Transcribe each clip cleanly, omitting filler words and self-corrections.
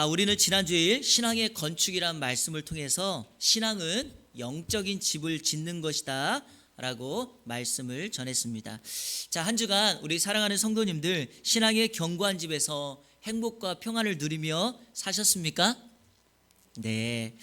우리는 지난주일 신앙의 건축이란 말씀을 통해서 신앙은 영적인 집을 짓는 것이다 라고 말씀을 전했습니다. 자, 한 주간 우리 사랑하는 성도님들 신앙의 견고한 집에서 행복과 평안을 누리며 사셨습니까? 네,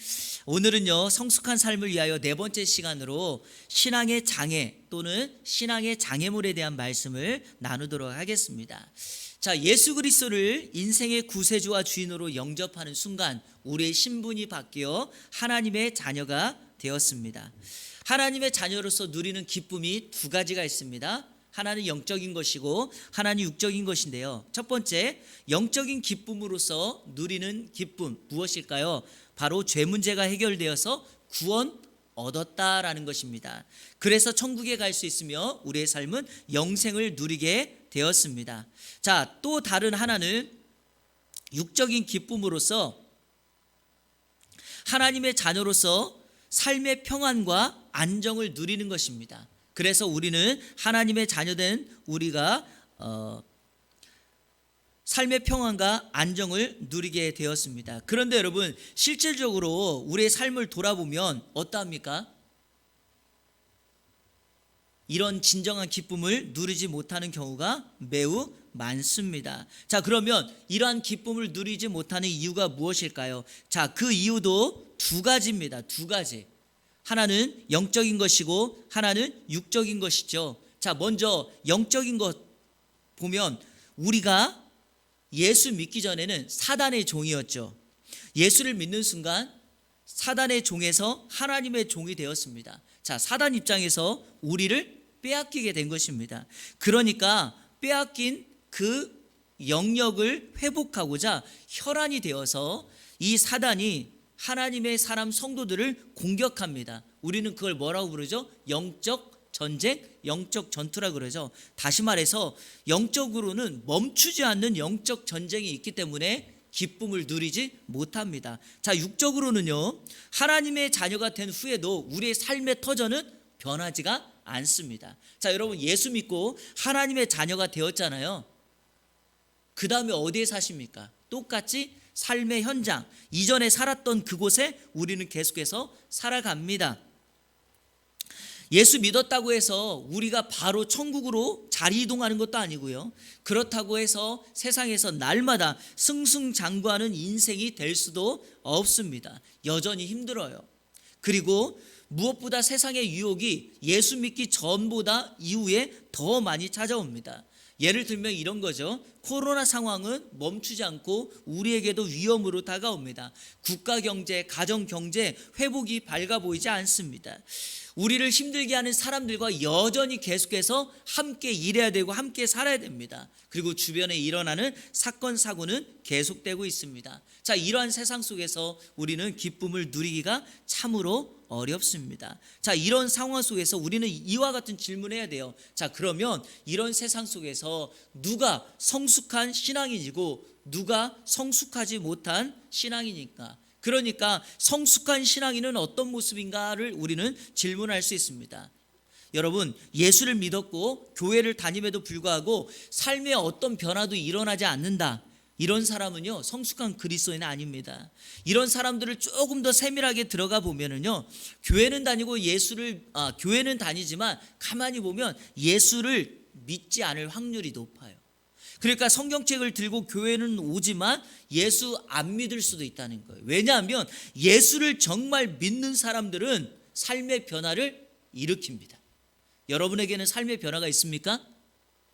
오늘은요 성숙한 삶을 위하여 네 번째 시간으로 신앙의 장애 또는 신앙의 장애물에 대한 말씀을 나누도록 하겠습니다. 자, 예수 그리스도를 인생의 구세주와 주인으로 영접하는 순간 우리의 신분이 바뀌어 하나님의 자녀가 되었습니다. 하나님의 자녀로서 누리는 기쁨이 두 가지가 있습니다. 하나는 영적인 것이고 하나는 육적인 것인데요. 첫 번째, 영적인 기쁨으로서 누리는 기쁨 무엇일까요? 바로 죄 문제가 해결되어서 구원 얻었다라는 것입니다. 그래서 천국에 갈 수 있으며 우리의 삶은 영생을 누리게 되었습니다. 자, 또 다른 하나는 육적인 기쁨으로서 하나님의 자녀로서 삶의 평안과 안정을 누리는 것입니다. 그래서 우리는 하나님의 자녀된 우리가 삶의 평안과 안정을 누리게 되었습니다. 그런데 여러분, 실질적으로 우리의 삶을 돌아보면 어떠합니까? 이런 진정한 기쁨을 누리지 못하는 경우가 매우 많습니다. 자, 그러면 이러한 기쁨을 누리지 못하는 이유가 무엇일까요? 자, 그 이유도 두 가지입니다. 두 가지. 하나는 영적인 것이고 하나는 육적인 것이죠. 자, 먼저 영적인 것 보면 우리가 예수 믿기 전에는 사단의 종이었죠. 예수를 믿는 순간 사단의 종에서 하나님의 종이 되었습니다. 자, 사단 입장에서 우리를 빼앗기게 된 것입니다. 그러니까 빼앗긴 그 영역을 회복하고자 혈안이 되어서 이 사단이 하나님의 사람 성도들을 공격합니다. 우리는 그걸 뭐라고 부르죠? 영적 전쟁, 영적 전투라 그러죠. 다시 말해서 영적으로는 멈추지 않는 영적 전쟁이 있기 때문에 기쁨을 누리지 못합니다. 자, 육적으로는요, 하나님의 자녀가 된 후에도 우리의 삶의 터전은 변하지가 않습니다. 자, 여러분, 예수 믿고 하나님의 자녀가 되었잖아요. 그 다음에 어디에 사십니까? 똑같이 삶의 현장, 이전에 살았던 그곳에 우리는 계속해서 살아갑니다. 예수 믿었다고 해서 우리가 바로 천국으로 자리 이동하는 것도 아니고요. 그렇다고 해서 세상에서 날마다 승승장구하는 인생이 될 수도 없습니다. 여전히 힘들어요. 그리고 무엇보다 세상의 유혹이 예수 믿기 전보다 이후에 더 많이 찾아옵니다. 예를 들면 이런 거죠. 코로나 상황은 멈추지 않고 우리에게도 위험으로 다가옵니다. 국가 경제, 가정 경제 회복이 밝아 보이지 않습니다. 우리를 힘들게 하는 사람들과 여전히 계속해서 함께 일해야 되고 함께 살아야 됩니다. 그리고 주변에 일어나는 사건 사고는 계속되고 있습니다. 자, 이러한 세상 속에서 우리는 기쁨을 누리기가 참으로 어렵습니다. 자, 이런 상황 속에서 우리는 이와 같은 질문을 해야 돼요. 자, 그러면 이런 세상 속에서 누가 성숙한 신앙인이고 누가 성숙하지 못한 신앙이니까? 그러니까 성숙한 신앙인은 어떤 모습인가를 우리는 질문할 수 있습니다. 여러분, 예수를 믿었고 교회를 다님에도 불구하고 삶에 어떤 변화도 일어나지 않는다, 이런 사람은요 성숙한 그리스도인은 아닙니다. 이런 사람들을 조금 더 세밀하게 들어가 보면은요, 교회는 다니고 교회는 다니지만 가만히 보면 예수를 믿지 않을 확률이 높아요. 그러니까 성경책을 들고 교회는 오지만 예수 안 믿을 수도 있다는 거예요. 왜냐하면 예수를 정말 믿는 사람들은 삶의 변화를 일으킵니다. 여러분에게는 삶의 변화가 있습니까?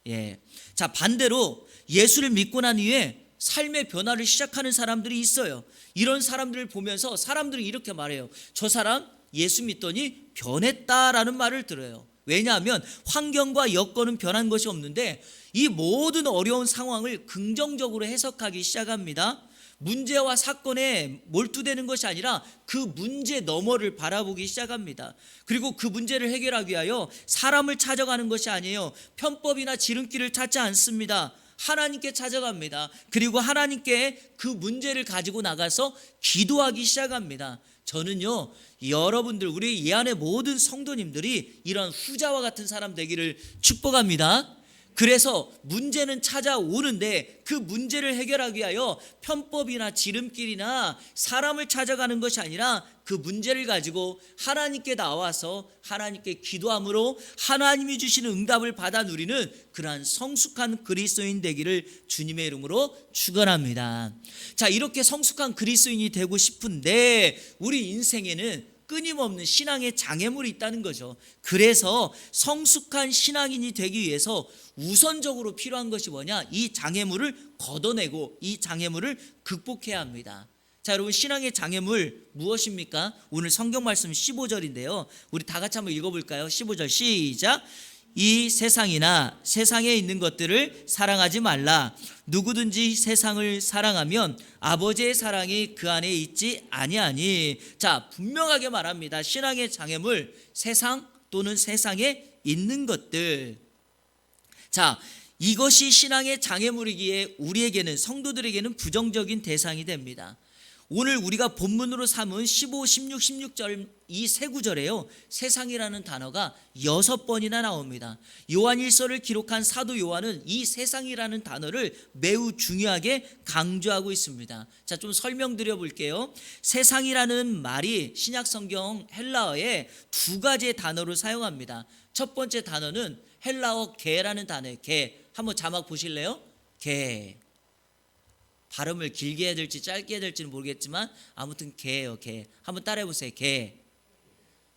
예. 자, 반대로 예수를 믿고 난 이후에 삶의 변화를 시작하는 사람들이 있어요. 이런 사람들을 보면서 사람들이 이렇게 말해요. 저 사람 예수 믿더니 변했다라는 말을 들어요. 왜냐하면 환경과 여건은 변한 것이 없는데 이 모든 어려운 상황을 긍정적으로 해석하기 시작합니다. 문제와 사건에 몰두되는 것이 아니라 그 문제 너머를 바라보기 시작합니다. 그리고 그 문제를 해결하기 위하여 사람을 찾아가는 것이 아니에요. 편법이나 지름길을 찾지 않습니다. 하나님께 찾아갑니다. 그리고 하나님께 그 문제를 가지고 나가서 기도하기 시작합니다. 저는요, 여러분들, 우리 이 안의 모든 성도님들이 이런 후자와 같은 사람 되기를 축복합니다. 그래서 문제는 찾아오는데 그 문제를 해결하기 위하여 편법이나 지름길이나 사람을 찾아가는 것이 아니라 그 문제를 가지고 하나님께 나와서 하나님께 기도함으로 하나님이 주시는 응답을 받아 누리는 그러한 성숙한 그리스도인 되기를 주님의 이름으로 축원합니다. 자, 이렇게 성숙한 그리스도인이 되고 싶은데 우리 인생에는 끊임없는 신앙의 장애물이 있다는 거죠. 그래서 성숙한 신앙인이 되기 위해서 우선적으로 필요한 것이 뭐냐? 이 장애물을 걷어내고 이 장애물을 극복해야 합니다. 자, 여러분, 신앙의 장애물 무엇입니까? 오늘 성경 말씀 15절인데요. 우리 다 같이 한번 읽어볼까요? 15절 시작. 이 세상이나 세상에 있는 것들을 사랑하지 말라. 누구든지 세상을 사랑하면 아버지의 사랑이 그 안에 있지 아니하니. 자, 분명하게 말합니다. 신앙의 장애물, 세상 또는 세상에 있는 것들. 자, 이것이 신앙의 장애물이기에 우리에게는, 성도들에게는 부정적인 대상이 됩니다. 오늘 우리가 본문으로 삼은 15, 16, 16절 이 세 구절에요, 세상이라는 단어가 6번이나 나옵니다. 요한일서를 기록한 사도 요한은 이 세상이라는 단어를 매우 중요하게 강조하고 있습니다. 자, 좀 설명드려 볼게요. 세상이라는 말이 신약 성경 헬라어에 두 가지의 단어를 사용합니다. 첫 번째 단어는 헬라어 게라는 단어예요. 게. 한번 자막 보실래요? 게. 발음을 길게 해야 될지 짧게 해야 될지는 모르겠지만 아무튼 개예요. 개. 한번 따라해 보세요. 개.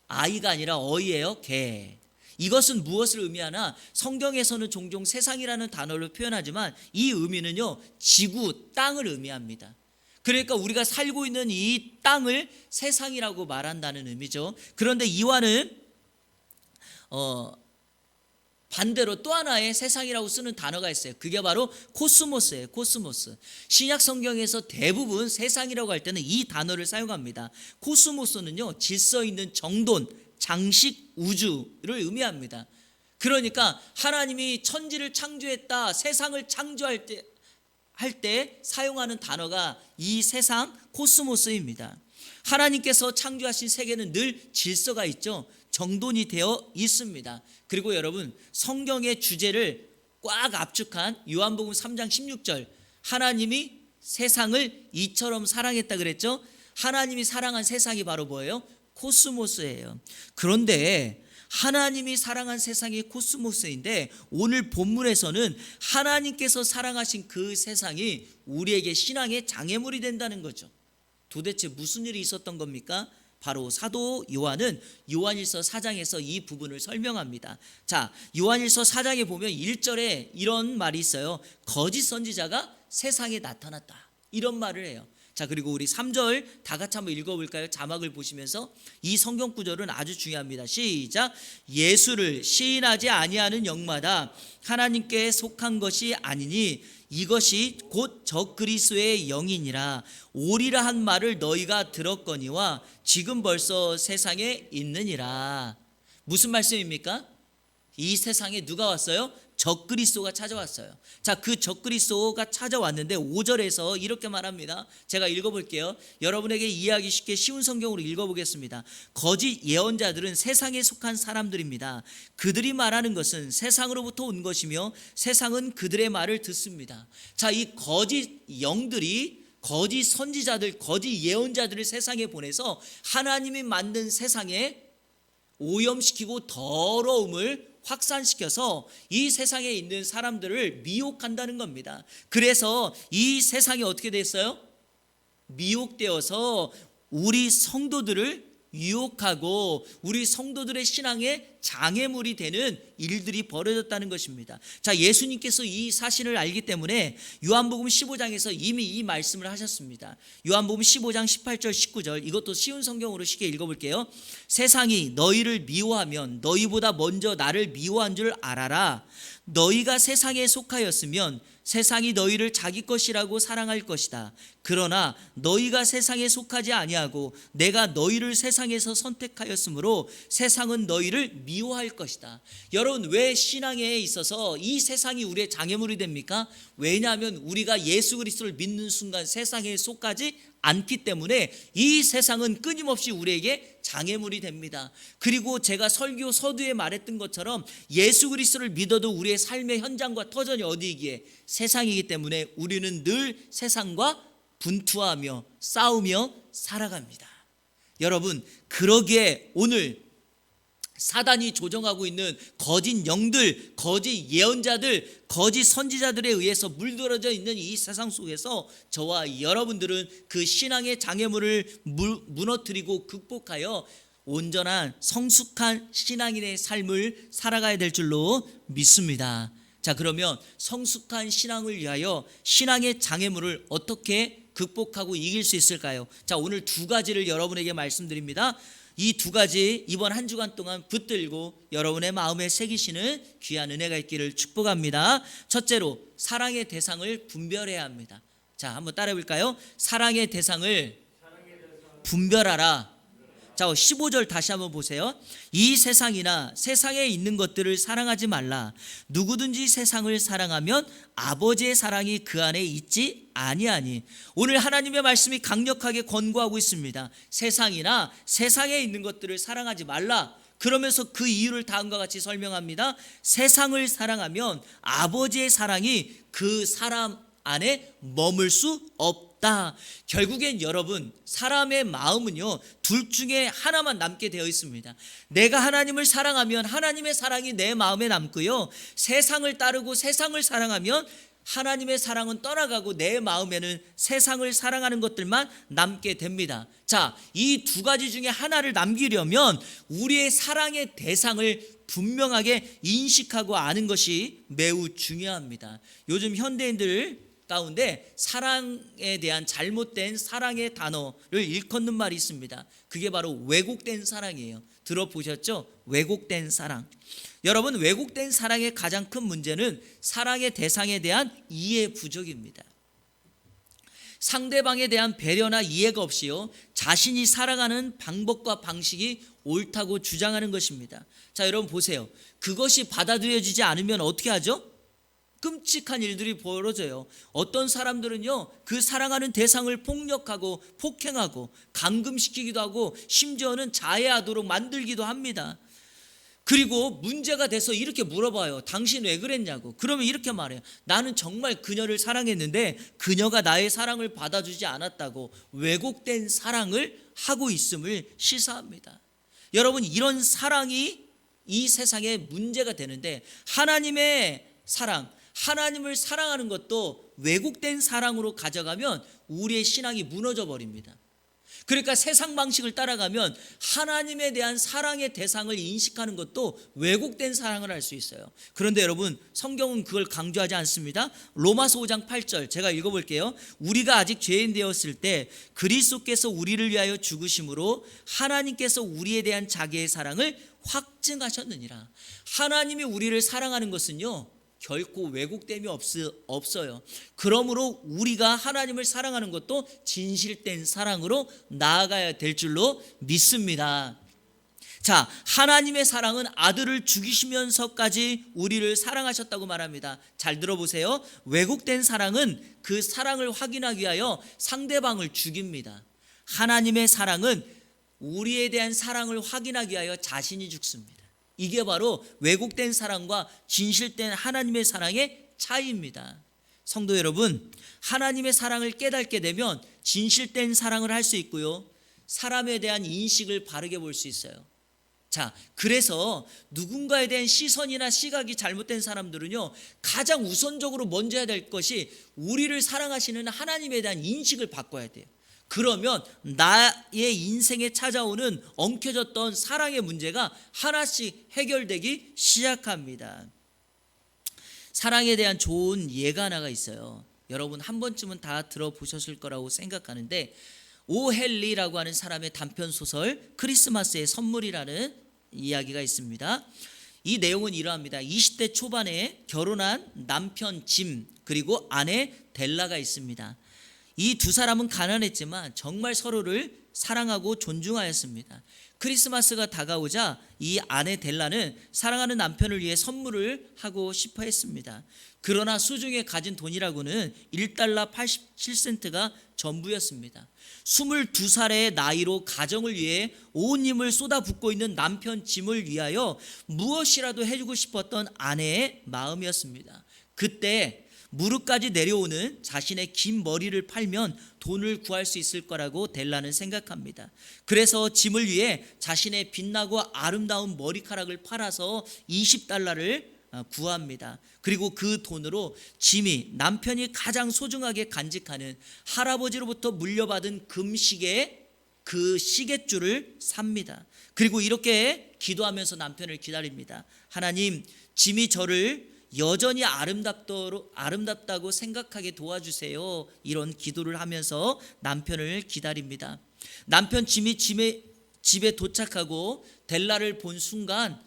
아이가 아니라 어이예요. 개. 이것은 무엇을 의미하나? 성경에서는 종종 세상이라는 단어를 표현하지만 이 의미는요, 지구, 땅을 의미합니다. 그러니까 우리가 살고 있는 이 땅을 세상이라고 말한다는 의미죠. 그런데 이와는 반대로 또 하나의 세상이라고 쓰는 단어가 있어요. 그게 바로 코스모스예요. 코스모스. 신약 성경에서 대부분 세상이라고 할 때는 이 단어를 사용합니다. 코스모스는요, 질서 있는 정돈, 장식, 우주를 의미합니다. 그러니까 하나님이 천지를 창조했다, 세상을 창조할 때 사용하는 단어가 이 세상 코스모스입니다. 하나님께서 창조하신 세계는 늘 질서가 있죠. 정돈이 되어 있습니다. 그리고 여러분, 성경의 주제를 꽉 압축한 요한복음 3장 16절, 하나님이 세상을 이처럼 사랑했다 그랬죠. 하나님이 사랑한 세상이 바로 뭐예요? 코스모스예요. 그런데 하나님이 사랑한 세상이 코스모스인데 오늘 본문에서는 하나님께서 사랑하신 그 세상이 우리에게 신앙의 장애물이 된다는 거죠. 도대체 무슨 일이 있었던 겁니까? 바로 사도 요한은 요한일서 4장에서 이 부분을 설명합니다. 자, 요한일서 4장에 보면 1절에 이런 말이 있어요. 거짓 선지자가 세상에 나타났다, 이런 말을 해요. 자, 그리고 우리 3절 다 같이 한번 읽어볼까요? 자막을 보시면서. 이 성경 구절은 아주 중요합니다. 시작. 예수를 시인하지 아니하는 영마다 하나님께 속한 것이 아니니 이것이 곧 적그리스도의 영이니라. 오리라 한 말을 너희가 들었거니와 지금 벌써 세상에 있느니라. 무슨 말씀입니까? 이 세상에 누가 왔어요? 적그리스도가 찾아왔어요. 자, 그 적그리스도가 찾아왔는데 5절에서 이렇게 말합니다. 제가 읽어볼게요. 여러분에게 이해하기 쉽게 쉬운 성경으로 읽어보겠습니다. 거짓 예언자들은 세상에 속한 사람들입니다. 그들이 말하는 것은 세상으로부터 온 것이며 세상은 그들의 말을 듣습니다. 자, 이 거짓 영들이 거짓 선지자들, 거짓 예언자들을 세상에 보내서 하나님이 만든 세상에 오염시키고 더러움을 확산시켜서 이 세상에 있는 사람들을 미혹한다는 겁니다. 그래서 이 세상이 어떻게 됐어요? 미혹되어서 우리 성도들을 유혹하고 우리 성도들의 신앙에 장애물이 되는 일들이 벌어졌다는 것입니다. 자, 예수님께서 이 사실을 알기 때문에 요한복음 15장에서 이미 이 말씀을 하셨습니다. 요한복음 15장 18절 19절, 이것도 쉬운 성경으로 쉽게 읽어볼게요. 세상이 너희를 미워하면 너희보다 먼저 나를 미워한 줄 알아라. 너희가 세상에 속하였으면 세상이 너희를 자기 것이라고 사랑할 것이다. 그러나 너희가 세상에 속하지 아니하고 내가 너희를 세상에서 선택하였으므로 세상은 너희를 미워할 것이다. 여러분, 왜 신앙에 있어서 이 세상이 우리의 장애물이 됩니까? 왜냐하면 우리가 예수 그리스도를 믿는 순간 세상에 속하지 않기 때문에 이 세상은 끊임없이 우리에게 장애물이 됩니다. 그리고 제가 설교 서두에 말했던 것처럼 예수 그리스도를 믿어도 우리의 삶의 현장과 터전이 어디이기에 세상이기 때문에 우리는 늘 세상과 분투하며 싸우며 살아갑니다. 여러분, 그러기에 오늘 사단이 조종하고 있는 거짓 영들, 거짓 예언자들, 거짓 선지자들에 의해서 물들어져 있는 이 세상 속에서 저와 여러분들은 그 신앙의 장애물을 무너뜨리고 극복하여 온전한 성숙한 신앙인의 삶을 살아가야 될 줄로 믿습니다. 자, 그러면 성숙한 신앙을 위하여 신앙의 장애물을 어떻게 극복하고 이길 수 있을까요? 자, 오늘 두 가지를 여러분에게 말씀드립니다. 이 두 가지 이번 한 주간 동안 붙들고 여러분의 마음에 새기시는 귀한 은혜가 있기를 축복합니다. 첫째로, 사랑의 대상을 분별해야 합니다. 자, 한번 따라해 볼까요? 사랑의 대상을 분별하라. 자, 15절 다시 한번 보세요. 이 세상이나 세상에 있는 것들을 사랑하지 말라. 누구든지 세상을 사랑하면 아버지의 사랑이 그 안에 있지 아니하니. 오늘 하나님의 말씀이 강력하게 권고하고 있습니다. 세상이나 세상에 있는 것들을 사랑하지 말라. 그러면서 그 이유를 다음과 같이 설명합니다. 세상을 사랑하면 아버지의 사랑이 그 사람 안에 머물 수 없다. 결국엔 여러분, 사람의 마음은요, 둘 중에 하나만 남게 되어 있습니다. 내가 하나님을 사랑하면 하나님의 사랑이 내 마음에 남고요, 세상을 따르고 세상을 사랑하면 하나님의 사랑은 떠나가고 내 마음에는 세상을 사랑하는 것들만 남게 됩니다. 자, 이 두 가지 중에 하나를 남기려면 우리의 사랑의 대상을 분명하게 인식하고 아는 것이 매우 중요합니다. 요즘 현대인들 가운데 사랑에 대한 잘못된 사랑의 단어를 일컫는 말이 있습니다. 그게 바로 왜곡된 사랑이에요. 들어보셨죠? 왜곡된 사랑. 여러분, 왜곡된 사랑의 가장 큰 문제는 사랑의 대상에 대한 이해 부족입니다. 상대방에 대한 배려나 이해가 없이요, 자신이 살아가는 방법과 방식이 옳다고 주장하는 것입니다. 자, 여러분 보세요. 그것이 받아들여지지 않으면 어떻게 하죠? 끔찍한 일들이 벌어져요. 어떤 사람들은요, 그 사랑하는 대상을 폭력하고 폭행하고 감금시키기도 하고 심지어는 자해하도록 만들기도 합니다. 그리고 문제가 돼서 이렇게 물어봐요. 당신 왜 그랬냐고. 그러면 이렇게 말해요. 나는 정말 그녀를 사랑했는데 그녀가 나의 사랑을 받아주지 않았다고 왜곡된 사랑을 하고 있음을 시사합니다. 여러분, 이런 사랑이 이 세상에 문제가 되는데, 하나님의 사랑, 하나님을 사랑하는 것도 왜곡된 사랑으로 가져가면 우리의 신앙이 무너져 버립니다. 그러니까 세상 방식을 따라가면 하나님에 대한 사랑의 대상을 인식하는 것도 왜곡된 사랑을 할 수 있어요. 그런데 여러분, 성경은 그걸 강조하지 않습니다. 로마서 5장 8절 제가 읽어볼게요. 우리가 아직 죄인 되었을 때 그리스도께서 우리를 위하여 죽으심으로 하나님께서 우리에 대한 자기의 사랑을 확증하셨느니라. 하나님이 우리를 사랑하는 것은요, 결코 왜곡됨이 없어요. 그러므로 우리가 하나님을 사랑하는 것도 진실된 사랑으로 나아가야 될 줄로 믿습니다. 자, 하나님의 사랑은 아들을 죽이시면서까지 우리를 사랑하셨다고 말합니다. 잘 들어보세요. 왜곡된 사랑은 그 사랑을 확인하기 위하여 상대방을 죽입니다. 하나님의 사랑은 우리에 대한 사랑을 확인하기 위하여 자신이 죽습니다. 이게 바로 왜곡된 사랑과 진실된 하나님의 사랑의 차이입니다. 성도 여러분, 하나님의 사랑을 깨닫게 되면 진실된 사랑을 할 수 있고요, 사람에 대한 인식을 바르게 볼 수 있어요. 자, 그래서 누군가에 대한 시선이나 시각이 잘못된 사람들은요, 가장 우선적으로 먼저 해야 될 것이 우리를 사랑하시는 하나님에 대한 인식을 바꿔야 돼요. 그러면 나의 인생에 찾아오는 엉켜졌던 사랑의 문제가 하나씩 해결되기 시작합니다. 사랑에 대한 좋은 예가 하나가 있어요. 여러분 한 번쯤은 다 들어보셨을 거라고 생각하는데, 오헨리라고 하는 사람의 단편소설 크리스마스의 선물이라는 이야기가 있습니다. 이 내용은 이러합니다. 20대 초반에 결혼한 남편 짐, 그리고 아내 델라가 있습니다. 이 두 사람은 가난했지만 정말 서로를 사랑하고 존중하였습니다. 크리스마스가 다가오자 이 아내 델라는 사랑하는 남편을 위해 선물을 하고 싶어 했습니다. 그러나 수중에 가진 돈이라고는 1달러 87센트가 전부였습니다. 22살의 나이로 가정을 위해 온 힘을 쏟아붓고 있는 남편 짐을 위하여 무엇이라도 해주고 싶었던 아내의 마음이었습니다. 그때 무릎까지 내려오는 자신의 긴 머리를 팔면 돈을 구할 수 있을 거라고 델라는 생각합니다. 그래서 짐을 위해 자신의 빛나고 아름다운 머리카락을 팔아서 20달러를 구합니다. 그리고 그 돈으로 짐이 남편이 가장 소중하게 간직하는 할아버지로부터 물려받은 금시계 그 시계줄을 삽니다. 그리고 이렇게 기도하면서 남편을 기다립니다. 하나님, 짐이 저를 여전히 아름답다고 생각하게 도와주세요. 이런 기도를 하면서 남편을 기다립니다. 남편 짐이 집에 도착하고 델라를 본 순간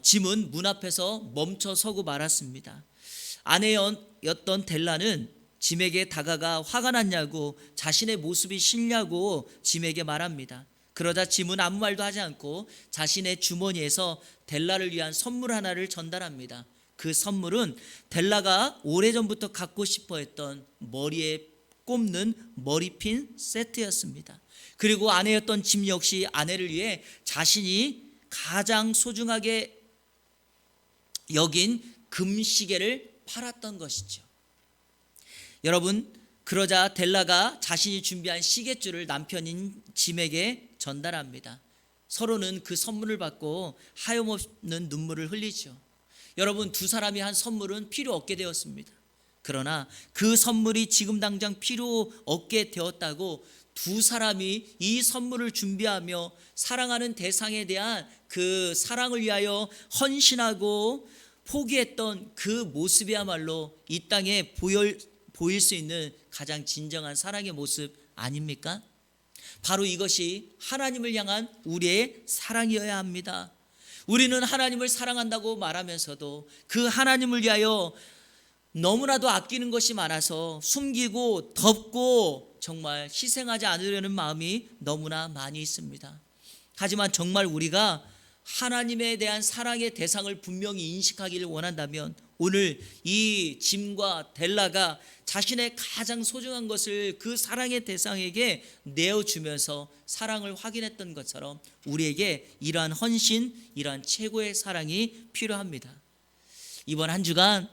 짐은 문 앞에서 멈춰 서고 말았습니다. 아내였던 델라는 짐에게 다가가 화가 났냐고, 자신의 모습이 싫냐고 짐에게 말합니다. 그러자 짐은 아무 말도 하지 않고 자신의 주머니에서 델라를 위한 선물 하나를 전달합니다. 그 선물은 델라가 오래전부터 갖고 싶어 했던 머리에 꼽는 머리핀 세트였습니다. 그리고 아내였던 짐 역시 아내를 위해 자신이 가장 소중하게 여긴 금시계를 팔았던 것이죠. 여러분, 그러자 델라가 자신이 준비한 시계줄을 남편인 짐에게 전달합니다. 서로는 그 선물을 받고 하염없는 눈물을 흘리죠. 여러분, 두 사람이 한 선물은 필요 없게 되었습니다. 그러나 그 선물이 지금 당장 필요 없게 되었다고 두 사람이 이 선물을 준비하며 사랑하는 대상에 대한 그 사랑을 위하여 헌신하고 포기했던 그 모습이야말로 이 땅에 보일 수 있는 가장 진정한 사랑의 모습 아닙니까? 바로 이것이 하나님을 향한 우리의 사랑이어야 합니다. 우리는 하나님을 사랑한다고 말하면서도 그 하나님을 위하여 너무나도 아끼는 것이 많아서 숨기고 덮고 정말 희생하지 않으려는 마음이 너무나 많이 있습니다. 하지만 정말 우리가 하나님에 대한 사랑의 대상을 분명히 인식하기를 원한다면 오늘 이 짐과 델라가 자신의 가장 소중한 것을 그 사랑의 대상에게 내어주면서 사랑을 확인했던 것처럼 우리에게 이러한 헌신, 이러한 최고의 사랑이 필요합니다. 이번 한 주간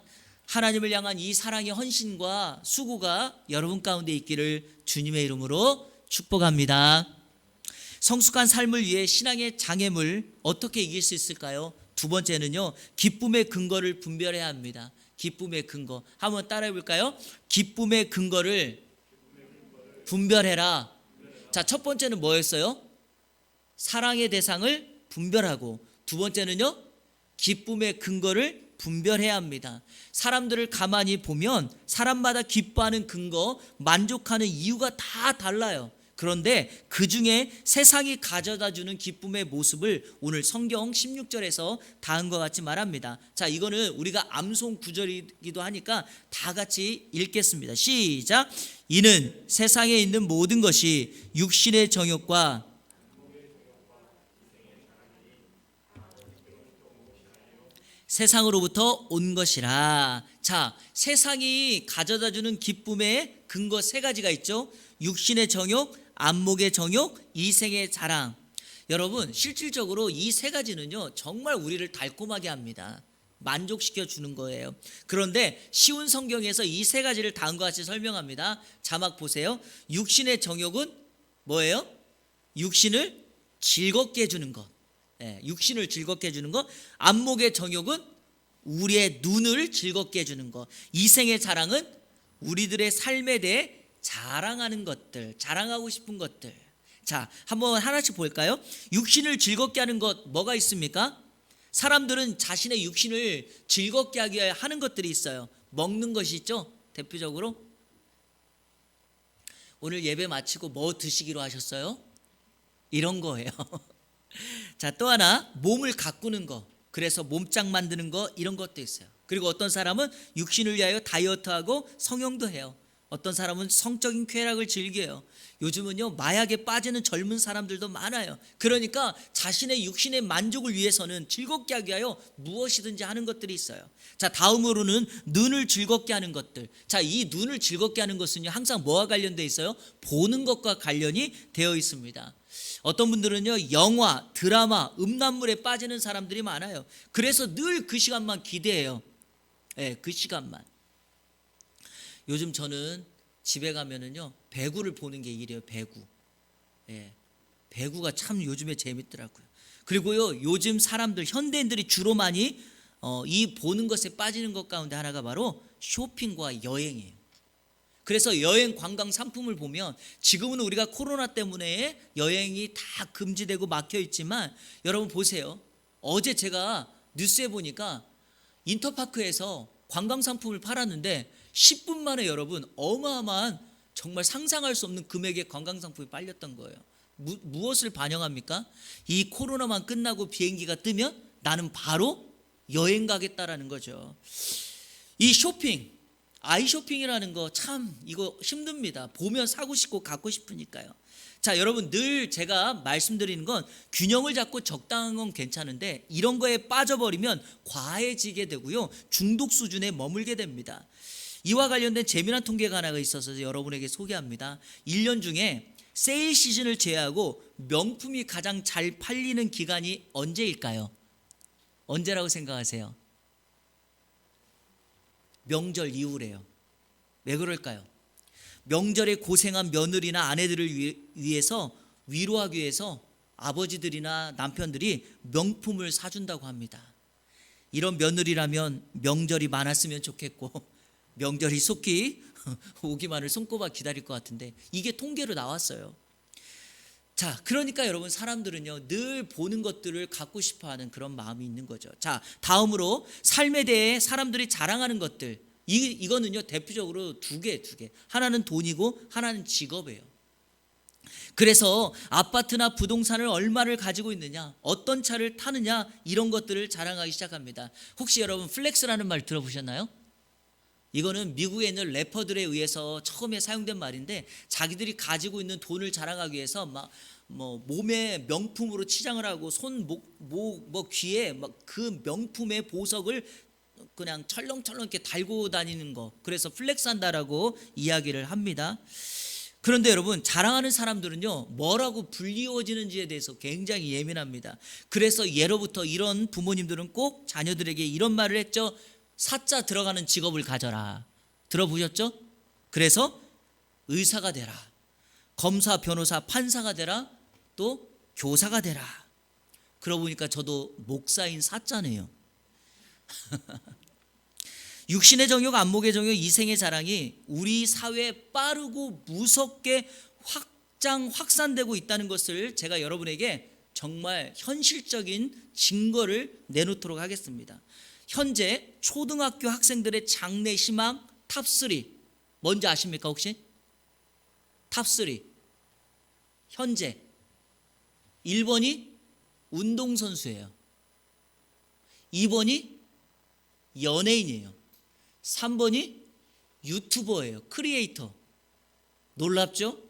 하나님을 향한 이 사랑의 헌신과 수고가 여러분 가운데 있기를 주님의 이름으로 축복합니다. 성숙한 삶을 위해 신앙의 장애물 어떻게 이길 수 있을까요? 두 번째는요, 기쁨의 근거를 분별해야 합니다. 기쁨의 근거 한번 따라해 볼까요? 기쁨의 근거를 분별해라. 자, 첫 번째는 뭐였어요? 사랑의 대상을 분별하고, 두 번째는요, 기쁨의 근거를 분별해야 합니다. 사람들을 가만히 보면 사람마다 기뻐하는 근거, 만족하는 이유가 다 달라요. 그런데 그 중에 세상이 가져다 주는 기쁨의 모습을 오늘 성경 16절에서 다음과 같이 말합니다. 자, 이거는 우리가 암송 구절이기도 하니까 다 같이 읽겠습니다. 시작. 이는 세상에 있는 모든 것이 육신의 정욕과 세상으로부터 온 것이라. 자, 세상이 가져다 주는 기쁨의 근거 세 가지가 있죠. 육신의 정욕, 안목의 정욕, 이생의 자랑. 여러분, 실질적으로 이 세 가지는요, 정말 우리를 달콤하게 합니다. 만족시켜 주는 거예요. 그런데 쉬운 성경에서 이 세 가지를 다음과 같이 설명합니다. 자막 보세요. 육신의 정욕은 뭐예요? 육신을 즐겁게 해주는 것. 육신을 즐겁게 해주는 것. 안목의 정욕은 우리의 눈을 즐겁게 해주는 것. 이생의 자랑은 우리들의 삶에 대해 자랑하는 것들, 자랑하고 싶은 것들. 자, 한번 하나씩 볼까요? 육신을 즐겁게 하는 것 뭐가 있습니까? 사람들은 자신의 육신을 즐겁게 하기 위해 하는 것들이 있어요. 먹는 것이 있죠, 대표적으로. 오늘 예배 마치고 뭐 드시기로 하셨어요? 이런 거예요. 자, 또 하나, 몸을 가꾸는 거. 그래서 몸짱 만드는 거, 이런 것도 있어요. 그리고 어떤 사람은 육신을 위하여 다이어트하고 성형도 해요. 어떤 사람은 성적인 쾌락을 즐겨요. 요즘은요 마약에 빠지는 젊은 사람들도 많아요. 그러니까 자신의 육신의 만족을 위해서는 즐겁게 하기 위하여 무엇이든지 하는 것들이 있어요. 자, 다음으로는 눈을 즐겁게 하는 것들. 자, 이 눈을 즐겁게 하는 것은요 항상 뭐와 관련되어 있어요? 보는 것과 관련이 되어 있습니다. 어떤 분들은요 영화, 드라마, 음란물에 빠지는 사람들이 많아요. 그래서 늘 그 시간만 기대해요. 그 시간만. 요즘 저는 집에 가면은요 배구를 보는 게 일이에요. 배구. 배구가 참 요즘에 재밌더라고요. 그리고요 요즘 사람들 현대인들이 주로 많이 이 보는 것에 빠지는 것 가운데 하나가 바로 쇼핑과 여행이에요. 그래서 여행 관광 상품을 보면 지금은 우리가 코로나 때문에 여행이 다 금지되고 막혀 있지만 여러분 보세요. 어제 제가 뉴스에 보니까 인터파크에서 관광 상품을 팔았는데 10분 만에 여러분 어마어마한 정말 상상할 수 없는 금액의 관광 상품이 팔렸던 거예요. 무엇을 반영합니까? 이 코로나만 끝나고 비행기가 뜨면 나는 바로 여행 가겠다라는 거죠. 이 쇼핑, 아이 쇼핑이라는 거 참 이거 힘듭니다. 보면 사고 싶고 갖고 싶으니까요. 자, 여러분 늘 제가 말씀드리는 건 균형을 잡고 적당한 건 괜찮은데 이런 거에 빠져버리면 과해지게 되고요. 중독 수준에 머물게 됩니다. 이와 관련된 재미난 통계가 하나가 있어서 여러분에게 소개합니다. 1년 중에 세일 시즌을 제외하고 명품이 가장 잘 팔리는 기간이 언제일까요? 언제라고 생각하세요? 명절 이후래요. 왜 그럴까요? 명절에 고생한 며느리나 아내들을 위해서 위로하기 위해서 아버지들이나 남편들이 명품을 사준다고 합니다. 이런 며느리라면 명절이 많았으면 좋겠고 명절이 속히 오기만을 손꼽아 기다릴 것 같은데 이게 통계로 나왔어요. 자, 그러니까 여러분 사람들은요 늘 보는 것들을 갖고 싶어하는 그런 마음이 있는 거죠. 자, 다음으로 삶에 대해 사람들이 자랑하는 것들, 이거는요 대표적으로 두 개. 하나는 돈이고 하나는 직업이에요. 그래서 아파트나 부동산을 얼마를 가지고 있느냐, 어떤 차를 타느냐 이런 것들을 자랑하기 시작합니다. 혹시 여러분 플렉스라는 말 들어보셨나요? 이거는 미국에 있는 래퍼들에 의해서 처음에 사용된 말인데 자기들이 가지고 있는 돈을 자랑하기 위해서 막 몸에 명품으로 치장을 하고 손, 목, 귀에 막 그 명품의 보석을 그냥 철렁철렁 이렇게 달고 다니는 거. 그래서 플렉스한다라고 이야기를 합니다. 그런데 여러분 자랑하는 사람들은요 뭐라고 불리워지는지에 대해서 굉장히 예민합니다. 그래서 예로부터 이런 부모님들은 꼭 자녀들에게 이런 말을 했죠. 사자 들어가는 직업을 가져라. 들어보셨죠? 그래서 의사가 되라, 검사, 변호사, 판사가 되라, 또 교사가 되라. 그러고 보니까 저도 목사인 사자네요. 육신의 정욕, 안목의 정욕, 이생의 자랑이 우리 사회에 빠르고 무섭게 확산되고 있다는 것을 제가 여러분에게 정말 현실적인 증거를 내놓도록 하겠습니다. 현재 초등학교 학생들의 장래 희망 탑3 뭔지 아십니까 혹시? 탑3 현재 1번이 운동선수예요. 2번이 연예인이에요. 3번이 유튜버예요. 크리에이터. 놀랍죠?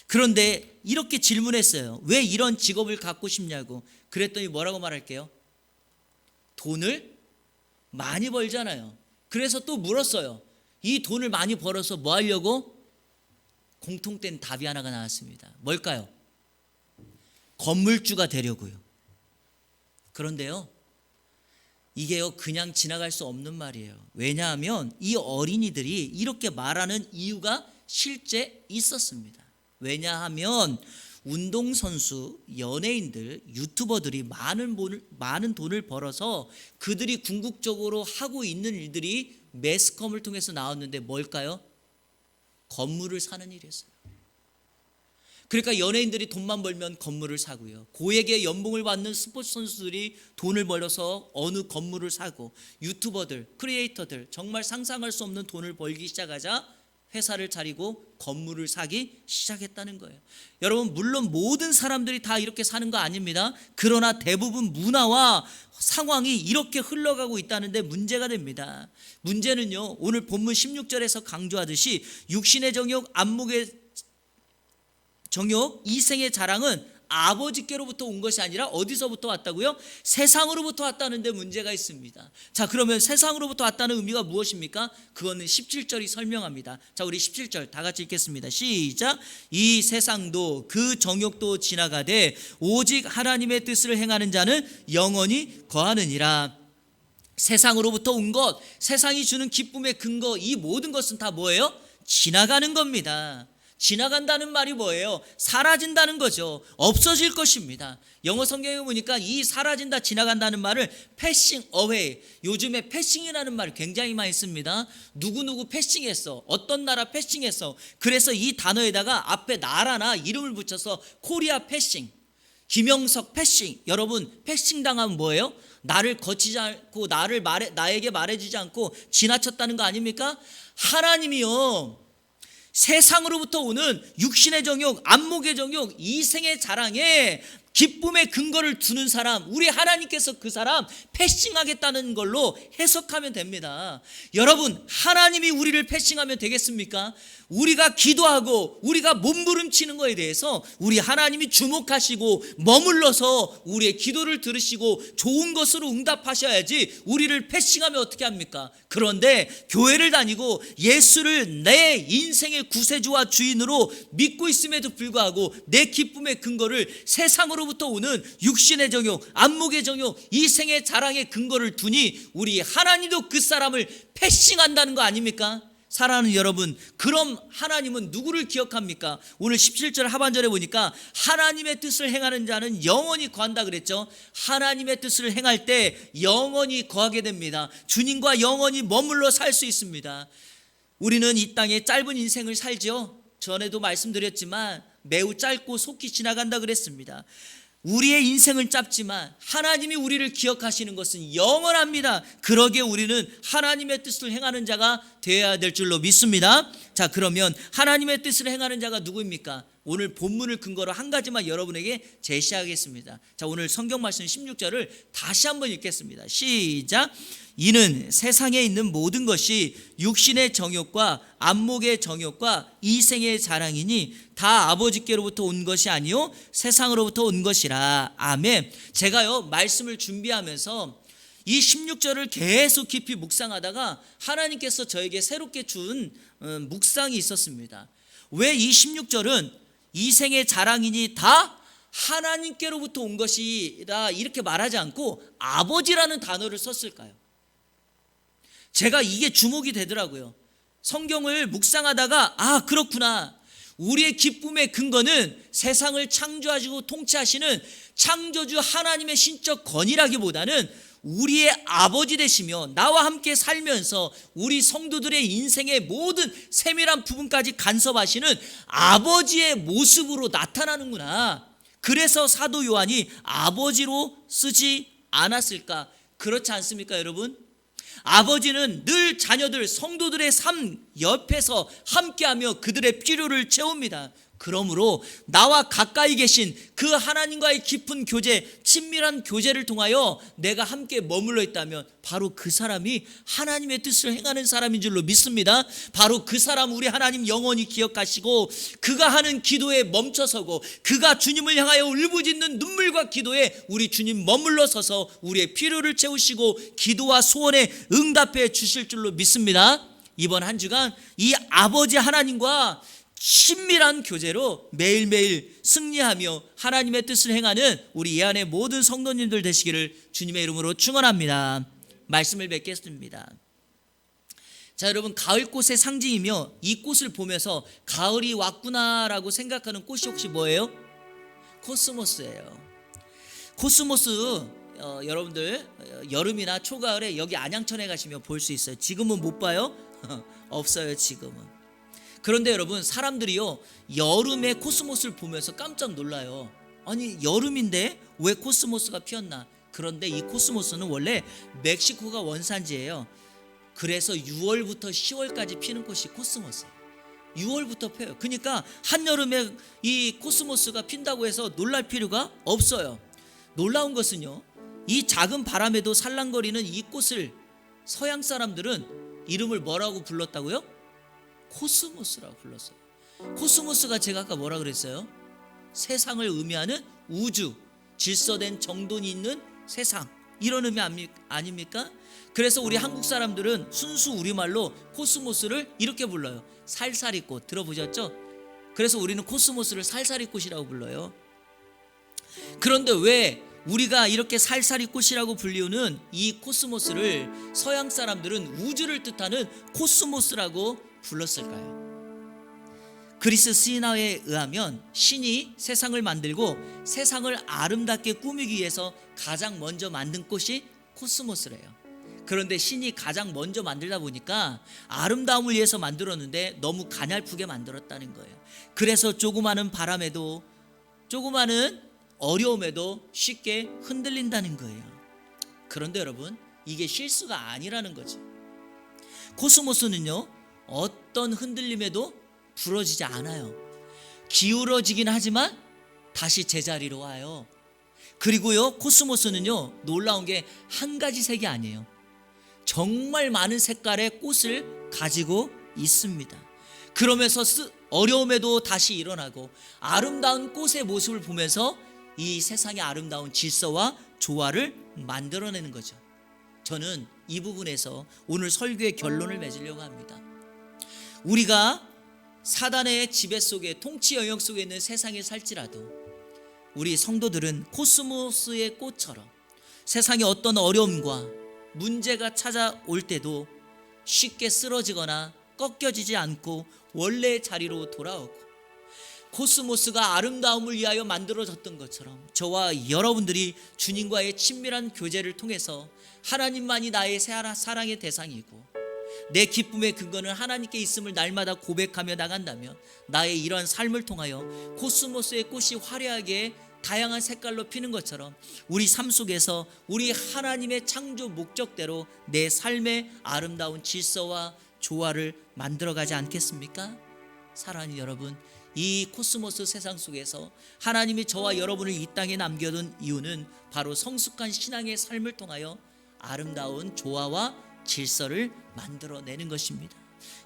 그런데 이렇게 질문했어요. 왜 이런 직업을 갖고 싶냐고. 그랬더니 뭐라고 말할게요? 돈을 많이 벌잖아요. 그래서 또 물었어요. 이 돈을 많이 벌어서 뭐 하려고? 공통된 답이 하나가 나왔습니다. 뭘까요? 건물주가 되려고요. 그런데요, 이게요 그냥 지나갈 수 없는 말이에요. 왜냐하면 이 어린이들이 이렇게 말하는 이유가 실제 있었습니다. 왜냐하면 운동선수, 연예인들, 유튜버들이 많은 돈을 벌어서 그들이 궁극적으로 하고 있는 일들이 매스컴을 통해서 나왔는데 뭘까요? 건물을 사는 일이었어요. 그러니까 연예인들이 돈만 벌면 건물을 사고요. 고액의 연봉을 받는 스포츠 선수들이 돈을 벌어서 어느 건물을 사고, 유튜버들, 크리에이터들 정말 상상할 수 없는 돈을 벌기 시작하자 회사를 차리고 건물을 사기 시작했다는 거예요. 여러분, 물론 모든 사람들이 다 이렇게 사는 거 아닙니다. 그러나 대부분 문화와 상황이 이렇게 흘러가고 있다는데 문제가 됩니다. 문제는요, 오늘 본문 16절에서 강조하듯이 육신의 정욕, 안목의 정욕, 이생의 자랑은 아버지께로부터 온 것이 아니라 어디서부터 왔다고요? 세상으로부터 왔다는데 문제가 있습니다. 자, 그러면 세상으로부터 왔다는 의미가 무엇입니까? 그거는 17절이 설명합니다. 자, 우리 17절 다 같이 읽겠습니다. 시작. 이 세상도 그 정욕도 지나가되 오직 하나님의 뜻을 행하는 자는 영원히 거하느니라. 세상으로부터 온 것, 세상이 주는 기쁨의 근거, 이 모든 것은 다 뭐예요? 지나가는 겁니다. 지나간다는 말이 뭐예요? 사라진다는 거죠. 없어질 것입니다. 영어 성경에 보니까 이 사라진다, 지나간다는 말을 패싱 어웨이, 요즘에 패싱이라는 말을 굉장히 많이 씁니다. 누구누구 패싱했어, 어떤 나라 패싱했어. 그래서 이 단어에다가 앞에 나라나 이름을 붙여서 코리아 패싱, 김영석 패싱. 여러분, 패싱 당하면 뭐예요? 나를 거치지 않고 나에게 말해주지 않고 지나쳤다는 거 아닙니까? 하나님이요, 세상으로부터 오는 육신의 정욕, 안목의 정욕, 이생의 자랑에 기쁨의 근거를 두는 사람, 우리 하나님께서 그 사람 패싱하겠다는 걸로 해석하면 됩니다. 여러분, 하나님이 우리를 패싱하면 되겠습니까? 우리가 기도하고 우리가 몸부림치는 거에 대해서 우리 하나님이 주목하시고 머물러서 우리의 기도를 들으시고 좋은 것으로 응답하셔야지 우리를 패싱하면 어떻게 합니까? 그런데 교회를 다니고 예수를 내 인생의 구세주와 주인으로 믿고 있음에도 불구하고 내 기쁨의 근거를 세상으로부터 오는 육신의 정욕, 안목의 정욕, 이생의 자랑의 근거를 두니 우리 하나님도 그 사람을 패싱한다는 거 아닙니까? 사랑하는 여러분, 그럼 하나님은 누구를 기억합니까? 오늘 17절 하반절에 보니까 하나님의 뜻을 행하는 자는 영원히 거한다 그랬죠. 하나님의 뜻을 행할 때 영원히 거하게 됩니다. 주님과 영원히 머물러 살 수 있습니다. 우리는 이 땅에 짧은 인생을 살죠. 전에도 말씀드렸지만 매우 짧고 속히 지나간다 그랬습니다. 우리의 인생은 짧지만 하나님이 우리를 기억하시는 것은 영원합니다. 그러기에 우리는 하나님의 뜻을 행하는 자가 되어야 될 줄로 믿습니다. 자, 그러면 하나님의 뜻을 행하는 자가 누구입니까? 오늘 본문을 근거로 한 가지만 여러분에게 제시하겠습니다. 자, 오늘 성경 말씀 16절을 다시 한번 읽겠습니다. 시작. 이는 세상에 있는 모든 것이 육신의 정욕과 안목의 정욕과 이생의 자랑이니 다 아버지께로부터 온 것이 아니요 세상으로부터 온 것이라. 아멘. 제가요, 말씀을 준비하면서 이 16절을 계속 깊이 묵상하다가 하나님께서 저에게 새롭게 준 묵상이 있었습니다. 왜 이 16절은 이생의 자랑이니 다 하나님께로부터 온 것이라 이렇게 말하지 않고 아버지라는 단어를 썼을까요? 제가 이게 주목이 되더라고요. 성경을 묵상하다가 아, 그렇구나. 우리의 기쁨의 근거는 세상을 창조하시고 통치하시는 창조주 하나님의 신적 권위라기보다는 우리의 아버지 되시며 나와 함께 살면서 우리 성도들의 인생의 모든 세밀한 부분까지 간섭하시는 아버지의 모습으로 나타나는구나. 그래서 사도 요한이 아버지로 쓰지 않았을까? 그렇지 않습니까, 여러분? 아버지는 늘 자녀들, 성도들의 삶 옆에서 함께하며 그들의 필요를 채웁니다. 그러므로 나와 가까이 계신 그 하나님과의 깊은 교제, 친밀한 교제를 통하여 내가 함께 머물러 있다면 바로 그 사람이 하나님의 뜻을 행하는 사람인 줄로 믿습니다. 바로 그 사람 우리 하나님 영원히 기억하시고 그가 하는 기도에 멈춰서고 그가 주님을 향하여 울부짖는 눈물과 기도에 우리 주님 머물러 서서 우리의 필요를 채우시고 기도와 소원에 응답해 주실 줄로 믿습니다. 이번 한 주간 이 아버지 하나님과 친밀한 교제로 매일매일 승리하며 하나님의 뜻을 행하는 우리 이 안의 모든 성도님들 되시기를 주님의 이름으로 축원합니다. 말씀을 뵙겠습니다. 자, 여러분, 가을꽃의 상징이며 이 꽃을 보면서 가을이 왔구나라고 생각하는 꽃이 혹시 뭐예요? 코스모스예요. 코스모스 여러분들 여름이나 초가을에 여기 안양천에 가시면 볼 수 있어요. 지금은 못 봐요? 없어요, 지금은. 그런데 여러분, 사람들이요, 여름에 코스모스를 보면서 깜짝 놀라요. 아니, 여름인데 왜 코스모스가 피었나? 그런데 이 코스모스는 원래 멕시코가 원산지예요. 그래서 6월부터 10월까지 피는 꽃이 코스모스예요. 6월부터 펴요. 그러니까 한여름에 이 코스모스가 핀다고 해서 놀랄 필요가 없어요. 놀라운 것은요, 이 작은 바람에도 살랑거리는 이 꽃을 서양 사람들은 이름을 뭐라고 불렀다고요? 코스모스라고 불렀어요. 코스모스가 제가 아까 뭐라 그랬어요? 세상을 의미하는 우주, 질서된 정돈이 있는 세상, 이런 의미 아닙니까? 그래서 우리 한국 사람들은 순수 우리말로 코스모스를 이렇게 불러요. 살사리꽃. 들어보셨죠? 그래서 우리는 코스모스를 살사리꽃이라고 불러요. 그런데 왜 우리가 이렇게 살사리꽃이라고 불리우는 이 코스모스를 서양 사람들은 우주를 뜻하는 코스모스라고 불렀을까요? 그리스 신화에 의하면 신이 세상을 만들고 세상을 아름답게 꾸미기 위해서 가장 먼저 만든 꽃이 코스모스래요. 그런데 신이 가장 먼저 만들다 보니까 아름다움을 위해서 만들었는데 너무 가냘프게 만들었다는 거예요. 그래서 조그마한 바람에도, 조그마한 어려움에도 쉽게 흔들린다는 거예요. 그런데 여러분, 이게 실수가 아니라는 거죠. 코스모스는요, 어떤 흔들림에도 부러지지 않아요. 기울어지긴 하지만 다시 제자리로 와요. 그리고요, 코스모스는요, 놀라운 게 한 가지 색이 아니에요. 정말 많은 색깔의 꽃을 가지고 있습니다. 그러면서 어려움에도 다시 일어나고 아름다운 꽃의 모습을 보면서 이 세상의 아름다운 질서와 조화를 만들어내는 거죠. 저는 이 부분에서 오늘 설교의 결론을 맺으려고 합니다. 우리가 사단의 지배 속에, 통치 영역 속에 있는 세상에 살지라도 우리 성도들은 코스모스의 꽃처럼 세상의 어떤 어려움과 문제가 찾아올 때도 쉽게 쓰러지거나 꺾여지지 않고 원래의 자리로 돌아오고, 코스모스가 아름다움을 위하여 만들어졌던 것처럼 저와 여러분들이 주님과의 친밀한 교제를 통해서 하나님만이 나의 사랑의 대상이고 내 기쁨의 근거는 하나님께 있음을 날마다 고백하며 나간다면 나의 이러한 삶을 통하여 코스모스의 꽃이 화려하게 다양한 색깔로 피는 것처럼 우리 삶 속에서 우리 하나님의 창조 목적대로 내 삶의 아름다운 질서와 조화를 만들어가지 않겠습니까? 사랑하는 여러분, 이 코스모스 세상 속에서 하나님이 저와 여러분을 이 땅에 남겨둔 이유는 바로 성숙한 신앙의 삶을 통하여 아름다운 조화와 질서를 만들어내는 것입니다.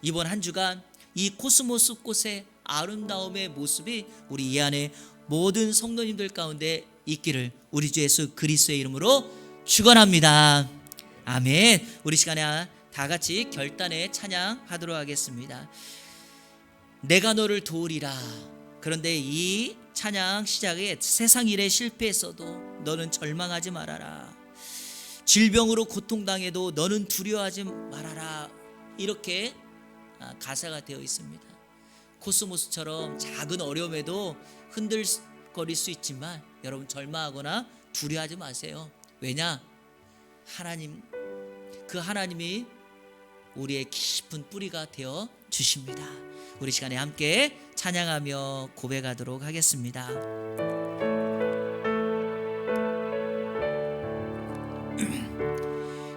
이번 한 주간 이 코스모스 꽃의 아름다움의 모습이 우리 이 안에 모든 성도님들 가운데 있기를 우리 주 예수 그리스도의 이름으로 축원합니다. 아멘. 우리 시간에 다 같이 결단의 찬양하도록 하겠습니다. 내가 너를 도우리라. 그런데 이 찬양 시작에 세상 일에 실패했어도 너는 절망하지 말아라. 질병으로 고통당해도 너는 두려워하지 말아라. 이렇게 가사가 되어 있습니다. 코스모스처럼 작은 어려움에도 흔들거릴 수 있지만 여러분 절망하거나 두려워하지 마세요. 왜냐? 그 하나님이 우리의 깊은 뿌리가 되어 주십니다. 우리 시간에 함께 찬양하며 고백하도록 하겠습니다.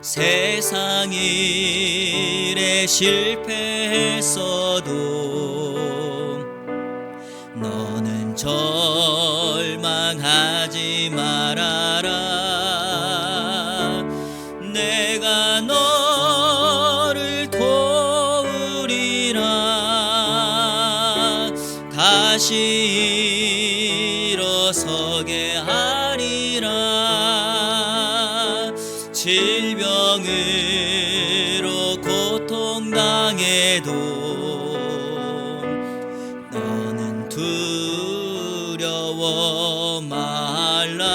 세상 일에 실패했어도 너는 절망하지 말아라. 내가 너를 도우리라. 다시 일어서게 하리라. 질병으로 고통당해도 너는 두려워 말라.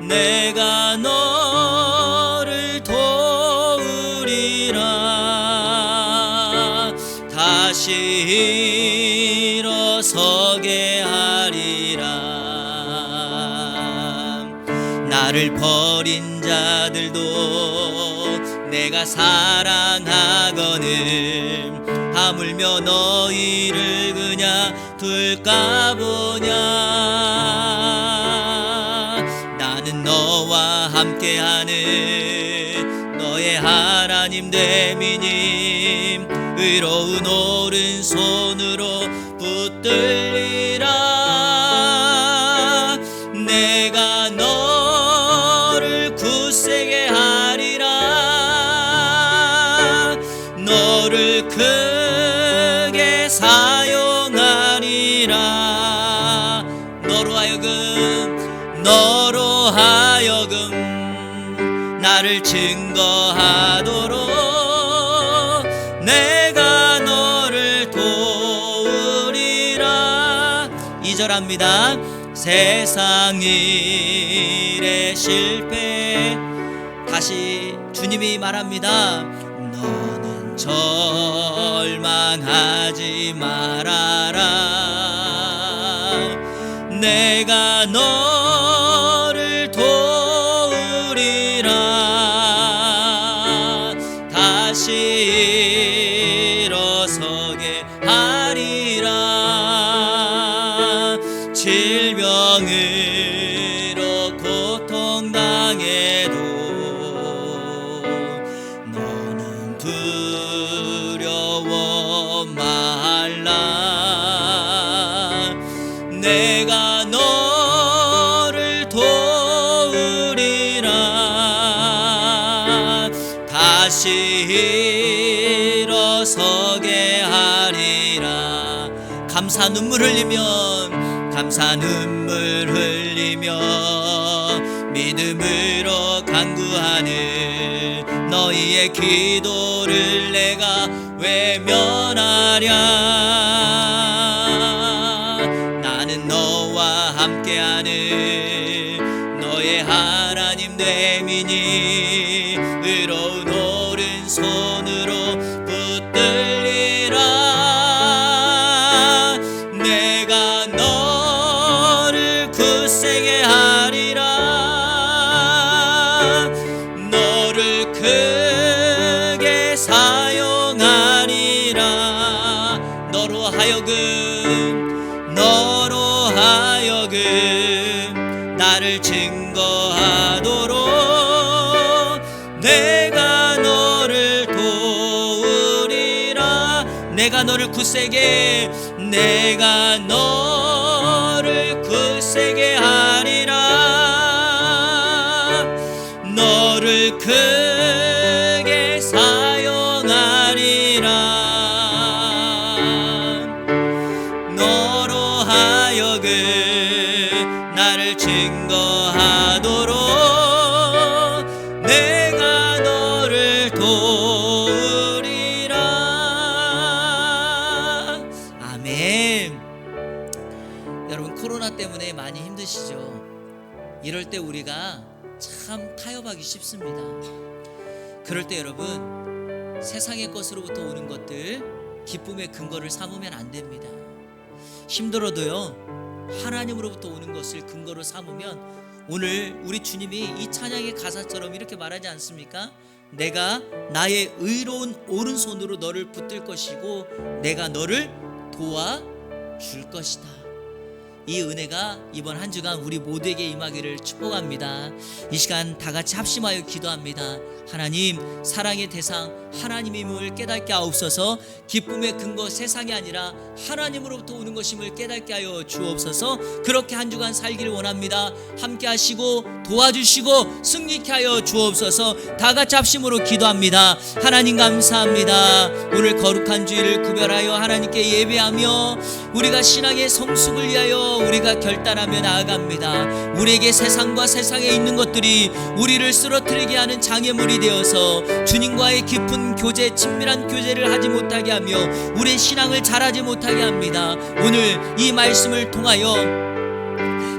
내가 너를 도우리라. 다시 일어서게 하리라. 나를 버린 자들도 내가 사랑하거늘 하물며 너희를 그냥 둘까 보냐. 나는 너와 함께하는 너의 하나님 대미님 의로운 오른손으로 붙들리라. 내가 너를 굳세게 하리라. 너를 크게 사용하리라. 너로 하여금 나를 증거하도록 내가 너를 도우리라. 2절합니다. 세상 일의 실패. 다시 주님이 말합니다. 너는 절망하지 말아라. 내가 너를 도우리라. 다시 일어서게 하리라. 질병으로 고통당해도 너는 두려워 말라. 내가 너를 도우리라. 다시 일어서게 하리라. 감사 눈물 흘리며 믿음으로 간구하는 너희의 기도를 내가 외면하랴. 나는 너와 함께하는 너의 하나님 되미니 의로운 오른손으로 붙들리라. 내가 너를 굳세게 하리라. 너를 크게 사용하리라. 너로 하여금 나를 증거하도록 내가 너를 도우리라. 내가 너를 굳세게 하리라. 너를 크게 사용하리라. 너로 하여금 나를 증거하도록 내가 너를 도우리라. 아멘. 여러분, 코로나 때문에 많이 힘드시죠? 이럴 때 우리가 참 타협하기 쉽습니다. 그럴 때 여러분, 세상의 것으로부터 오는 것들 기쁨의 근거를 삼으면 안 됩니다. 힘들어도요, 하나님으로부터 오는 것을 근거로 삼으면, 오늘 우리 주님이 이 찬양의 가사처럼 이렇게 말하지 않습니까? 내가 나의 의로운 오른손으로 너를 붙들 것이고 내가 너를 도와줄 것이다. 이 은혜가 이번 한 주간 우리 모두에게 임하기를 축복합니다. 이 시간 다 같이 합심하여 기도합니다. 하나님, 사랑의 대상 하나님임을 깨닫게 하옵소서. 기쁨의 근거 세상이 아니라 하나님으로부터 오는 것임을 깨닫게 하여 주옵소서. 그렇게 한 주간 살기를 원합니다. 함께 하시고 도와주시고 승리케 하여 주옵소서. 다 같이 합심으로 기도합니다. 하나님 감사합니다. 오늘 거룩한 주일을 구별하여 하나님께 예배하며 우리가 신앙의 성숙을 위하여 우리가 결단하며 나아갑니다. 우리에게 세상과 세상에 있는 것들이 우리를 쓰러뜨리게 하는 장애물이 되어서 주님과의 깊은 교제, 친밀한 교제를 하지 못하게 하며 우리의 신앙을 자라지 못하게 합니다. 오늘 이 말씀을 통하여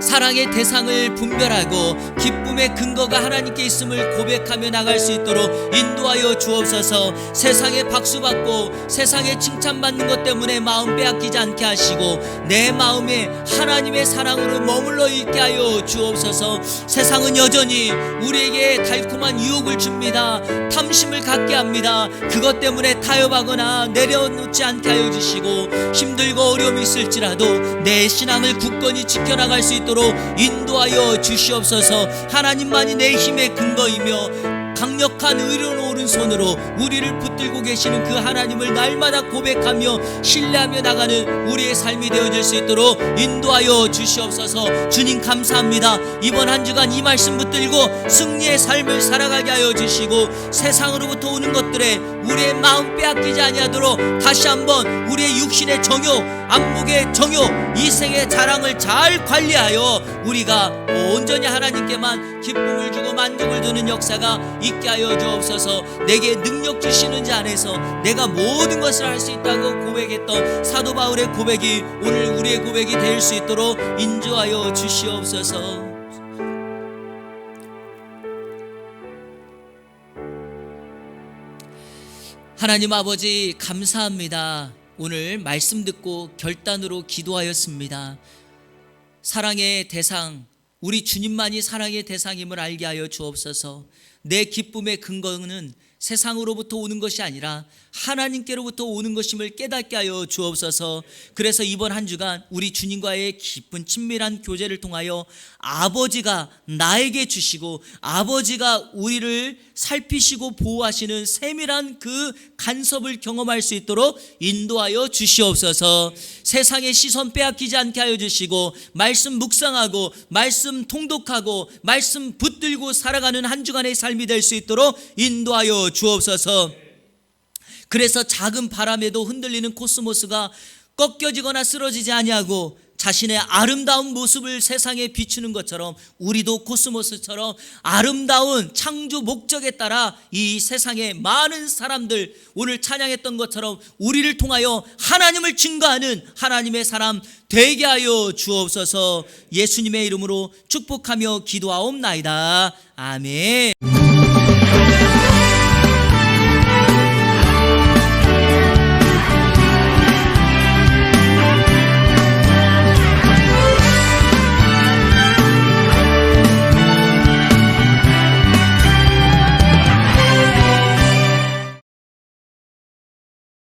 사랑의 대상을 분별하고 기쁨의 근거가 하나님께 있음을 고백하며 나갈 수 있도록 인도하여 주옵소서. 세상에 박수받고 세상에 칭찬받는 것 때문에 마음 빼앗기지 않게 하시고 내 마음에 하나님의 사랑으로 머물러 있게 하여 주옵소서. 세상은 여전히 우리에게 달콤한 유혹을 줍니다. 탐심을 갖게 합니다. 그것 때문에 타협하거나 내려놓지 않게 하여 주시고 힘들고 어려움이 있을지라도 내 신앙을 굳건히 지켜나갈 수 있도록 인도하여 주시옵소서. 하나님만이 내 힘의 근거이며 강력한 의로운 오른손으로 우리를 붙들고 계시는 그 하나님을 날마다 고백하며 신뢰하며 나가는 우리의 삶이 되어질 수 있도록 인도하여 주시옵소서. 주님 감사합니다. 이번 한 주간 이 말씀 붙들고 승리의 삶을 살아가게 하여 주시고 세상으로부터 오는 것들에 우리의 마음 빼앗기지 아니하도록 다시 한번 우리의 육신의 정욕, 안목의 정욕, 이생의 자랑을 잘 관리하여 우리가 온전히 하나님께만 기쁨을 주고 만족을 두는 역사가 있게 하여 주옵소서. 내게 능력 주시는 자 안에서 내가 모든 것을 할 수 있다고 고백했던 사도 바울의 고백이 오늘 우리의 고백이 될 수 있도록 인도하여 주시옵소서. 하나님 아버지 감사합니다. 오늘 말씀 듣고 결단으로 기도하였습니다. 사랑의 대상, 우리 주님만이 사랑의 대상임을 알게 하여 주옵소서. 내 기쁨의 근거는 세상으로부터 오는 것이 아니라 하나님께로부터 오는 것임을 깨닫게 하여 주옵소서. 그래서 이번 한 주간 우리 주님과의 깊은 친밀한 교제를 통하여 아버지가 나에게 주시고 아버지가 우리를 살피시고 보호하시는 세밀한 그 간섭을 경험할 수 있도록 인도하여 주시옵소서. 세상의 시선 빼앗기지 않게 하여 주시고 말씀 묵상하고 말씀 통독하고 말씀 붙들고 살아가는 한 주간의 삶이 될 수 있도록 인도하여 주옵소서. 그래서 작은 바람에도 흔들리는 코스모스가 꺾여지거나 쓰러지지 아니하고 자신의 아름다운 모습을 세상에 비추는 것처럼 우리도 코스모스처럼 아름다운 창조 목적에 따라 이 세상에 많은 사람들 오늘 찬양했던 것처럼 우리를 통하여 하나님을 증거하는 하나님의 사람 되게 하여 주옵소서. 예수님의 이름으로 축복하며 기도하옵나이다. 아멘.